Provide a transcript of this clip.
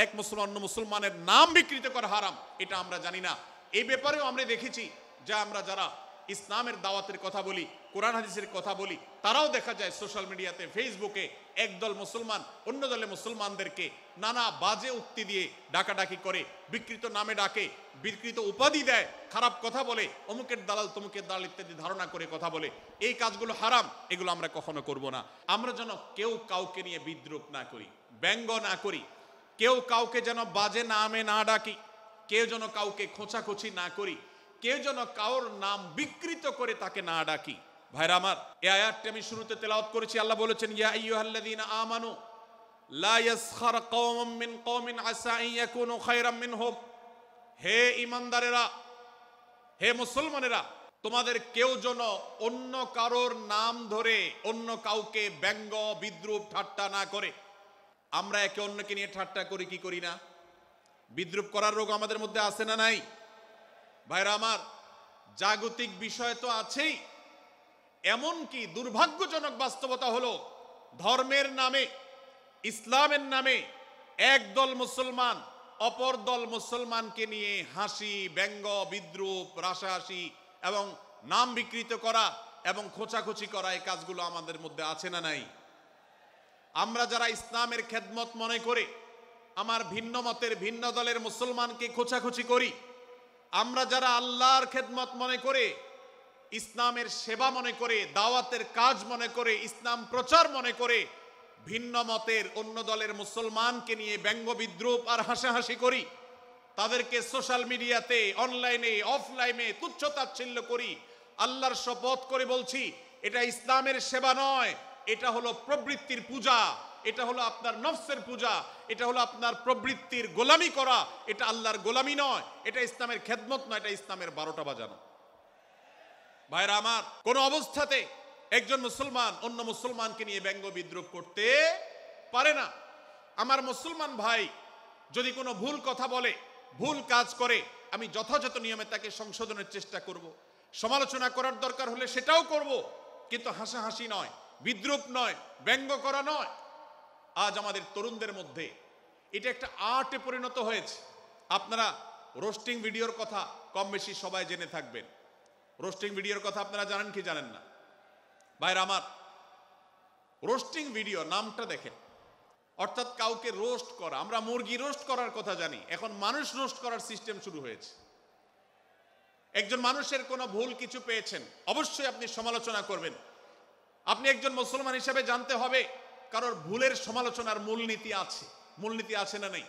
এক মুসলমান অন্য মুসলমানের নাম বিকৃত করা হারাম, এটা আমরা জানি না। এই ব্যাপারেও আমরা দেখেছি যে আমরা যারা ইসলামের দাওয়াতের কথা বলি, কোরআন হাদিসের কথা বলি, তারাও দেখা যায় সোশ্যাল মিডিয়াতে, ফেসবুকে একদল মুসলমান অন্য দলে মুসলমানদেরকে নানা বাজে উক্তি দিয়ে ডাকাডাকি করে, বিকৃত নামে ডাকে, বিকৃত উপাধি দেয়, খারাপ কথা বলে, অমুকের দালাল তমুকের দালাল ইত্যাদি ধারণা করে কথা বলে। এই কাজগুলো হারাম, এগুলো আমরা কখনো করব না। আমরা যেন কেউ কাউকে নিয়ে বিদ্রুপ না করি, ব্যঙ্গ না করি, কেউ কাউকে যেন বাজে নামে না ডাকি, কেউ যেন কাউকে খোঁচাখুচি না করি, কেউ যেন কাউর নাম বিকৃত করে তাকে না ডাকি। ভাইরা আমার, এই আয়াতটি আমি শুরুতে তেলাওয়াত করেছি। আল্লাহ বলেছেন, ইয়া আইয়ুহাল্লাযীনা আমানু লা ইয়াসখার কওমুম মিন কওমিন আসা আন ইয়াকুনু খায়রাম মিনহুম। হে ঈমানদারেরা, হে মুসলমানেরা, তোমাদের কেউ যেন অন্য কারোর নাম ধরে অন্য কাউকে ব্যঙ্গ বিদ্রুপ ঠাট্টা না করে। আমরা একে অন্যকে নিয়ে ঠাট্টা করি কি করি না? বিদ্রুপ করার রোগ আমাদের মধ্যে আছে না নাই? ভাইরা আমার, জাগতিক বিষয় তো আছেই, এমনকি দুর্ভাগ্যজনক বাস্তবতা হলো ধর্মের নামে, ইসলামের নামে একদল মুসলমান অপর দল মুসলমানকে নিয়ে হাসি, ব্যঙ্গ, বিদ্রুপ, রাসাহাসি এবং নাম বিকৃত করা এবং খোঁচাখুচি করা, এই কাজগুলো আমাদের মধ্যে আছে না নাই? আমরা যারা ইসলামের খেদমত মনে করে আমার ভিন্ন মতের ভিন্ন দলের মুসলমানকে খোঁচাখুচি করি, আমরা যারা আল্লাহর খেদমত মনে করে, ইসলামের সেবা মনে করে, দাওয়াতের কাজ মনে করে, ইসলাম প্রচার মনে করে ভিন্ন মতের অন্য দলের মুসলমানকে নিয়ে ব্যঙ্গ বিদ্রুপ আর হাসাহাসি করি, তাদেরকে সোশ্যাল মিডিয়াতে, অনলাইনে, অফলাইনে তুচ্ছ-তাচ্ছিল্য করি, আল্লাহর শপথ করে বলছি, এটা ইসলামের সেবা নয়, এটা হলো প্রবৃত্তির পূজা, এটা হলো আপনার নফসের পূজা, এটা হলো আপনার প্রবৃত্তির গোলামি করা, এটা আল্লাহর গোলামি নয়, এটা ইসলামের খেদমত নয়, এটা ইসলামের 12টা বাজানো। ভাইরা আমার, কোন অবস্থাতে একজন মুসলমান অন্য মুসলমানকে নিয়ে ব্যঙ্গ বিদ্রুপ করতে পারে না। আমার মুসলমান ভাই যদি কোনো ভুল কথা বলে, ভুল কাজ করে, আমি যথাযথ নিয়মে তাকে সংশোধনের চেষ্টা করব, সমালোচনা করার দরকার হলে সেটাও করব, কিন্তু হাসাহাসি নয়, বিদ্রুপ নয়, ব্যঙ্গ করা নয়। আজ আমাদের তরুণদের মধ্যে এটা একটা আর্টে পরিণত হয়েছে। আপনারা রোস্টিং ভিডিওর কথা কম বেশি সবাই জেনে থাকবেন। রোস্টিং ভিডিওর কথা আপনারা জানেন কি জানেন না? ভাইরা আমার, রোস্টিং ভিডিও নামটা দেখেন, অর্থাৎ কাউকে রোস্ট করা। আমরা মুরগি রোস্ট করার কথা জানি, এখন মানুষ রোস্ট করার সিস্টেম শুরু হয়েছে। একজন মানুষের কোনো ভুল কিছু পেয়েছেন, অবশ্যই আপনি সমালোচনা করবেন। আপনি একজন মুসলমান হিসেবে জানতে হবে কারোর ভুলের সমালোচনার মূলনীতি আছে, মূলনীতি আছে না নেই?